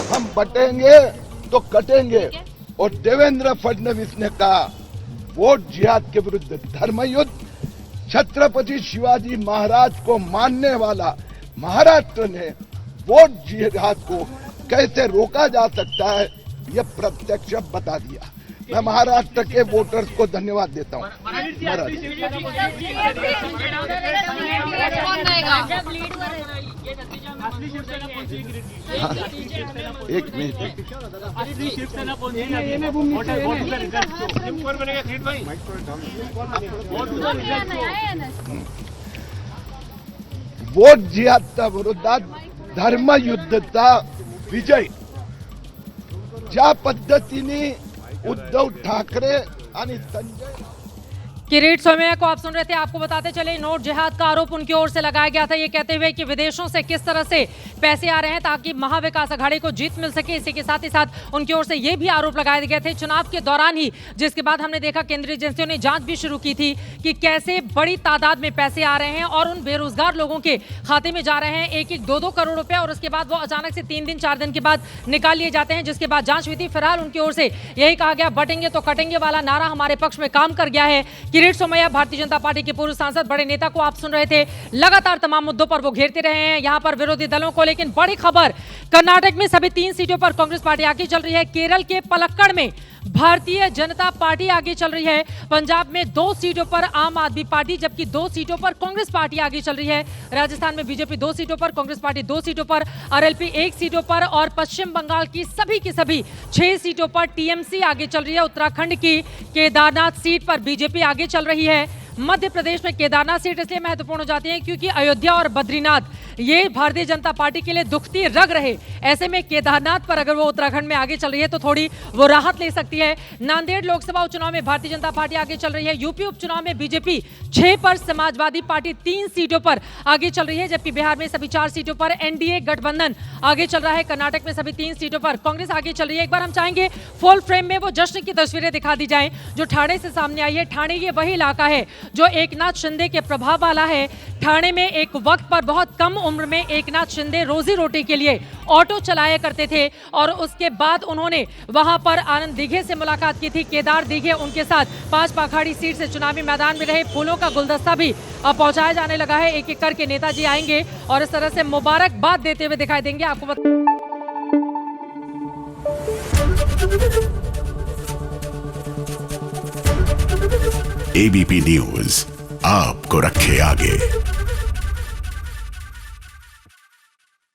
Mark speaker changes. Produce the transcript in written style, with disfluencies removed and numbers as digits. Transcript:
Speaker 1: हम बटेंगे तो कटेंगे। और देवेंद्र फडणवीस ने कहा वोट जिहाद के विरुद्ध धर्मयुद्ध, छत्रपति शिवाजी महाराज को मानने वाला महाराष्ट्र ने वोट जिहाद को कैसे रोका जा सकता है, यह प्रत्यक्ष बता दिया। मैं महाराष्ट्र के वोटर्स को धन्यवाद देता हूँ। एक मिनट, वोट जिहादच्या विरोधात धर्मयुद्धचा विजय ज्या पद्धतीने उद्धव ठाकरे आणि संजय
Speaker 2: किरीट सोमैया को आप सुन रहे थे। आपको बताते चले नोट जिहाद का आरोप उनकी ओर से लगाया गया था, ये कहते हुए कि विदेशों से किस तरह से पैसे आ रहे हैं ताकि महाविकास अघाड़ी को जीत मिल सके। इसी के साथ ही साथ उनकी ओर से ये भी आरोप लगाए गए थे चुनाव के दौरान ही, जिसके बाद हमने देखा केंद्रीय एजेंसियों ने जांच भी शुरू की थी कि कैसे बड़ी तादाद में पैसे आ रहे हैं और उन बेरोजगार लोगों के खाते में जा रहे हैं 1-2 करोड़ रुपए, और उसके बाद वो अचानक से 3 दिन 4 दिन के बाद निकाल लिए जाते हैं, जिसके बाद जांच हुई थी। फिलहाल उनकी ओर से यही कहा गया बटेंगे तो कटेंगे वाला नारा हमारे पक्ष में काम कर गया है। किरीट सोमैया भारतीय जनता पार्टी के पूर्व सांसद, बड़े नेता को आप सुन रहे थे। लगातार तमाम मुद्दों पर वो घेरते रहे हैं यहां पर विरोधी दलों को। लेकिन बड़ी खबर, कर्नाटक में सभी 3 सीटों पर कांग्रेस पार्टी आगे चल रही है। केरल के पलक्कड़ में भारतीय जनता पार्टी आगे चल रही है। पंजाब में 2 सीटों पर आम आदमी पार्टी, जबकि 2 सीटों पर कांग्रेस पार्टी आगे चल रही है। राजस्थान में बीजेपी 2 सीटों पर, कांग्रेस पार्टी 2 सीटों पर, आरएलपी 1 सीटों पर, और पश्चिम बंगाल की सभी 6 सीटों पर टीएमसी आगे चल रही है। उत्तराखंड की केदारनाथ सीट पर बीजेपी आगे चल रही है। मध्य प्रदेश में केदारनाथ सीट इसलिए महत्वपूर्ण हो जाती है क्योंकि अयोध्या और बद्रीनाथ ये भारतीय जनता पार्टी के लिए दुखती रग रहे। ऐसे में केदारनाथ पर अगर वो उत्तराखंड में आगे चल रही है तो थोड़ी वो राहत ले सकती है। नांदेड़ लोकसभा उपचुनाव में भारतीय जनता पार्टी आगे चल रही है। यूपी उपचुनाव में बीजेपी 6 पर, समाजवादी पार्टी 3 सीटों पर आगे चल रही है, जबकि बिहार में सभी 4 सीटों पर एनडीए गठबंधन आगे चल रहा है। कर्नाटक में सभी 3 सीटों पर कांग्रेस आगे चल रही है। एक बार हम चाहेंगे फुल फ्रेम में वो जश्न की तस्वीरें दिखा दी जाएं जो ठाणे से सामने आई है। ठाणे ये वही इलाका है जो एकनाथ शिंदे के प्रभाव वाला है। ठाणे में एक वक्त पर बहुत कम उम्र में एकनाथ शिंदे रोजी रोटी के लिए ऑटो चलाया करते थे, और उसके बाद उन्होंने वहां पर आनंद दीघे से मुलाकात की थी। केदार दीघे उनके साथ 5 पाखाड़ी सीट से चुनावी मैदान में रहे। फूलों का गुलदस्ता भी अब पहुंचाया जाने लगा है। एक एक करके नेताजी आएंगे और इस तरह से मुबारकबाद देते हुए दिखाई देंगे। आपको
Speaker 3: एबीपी न्यूज आपको रखे आगे।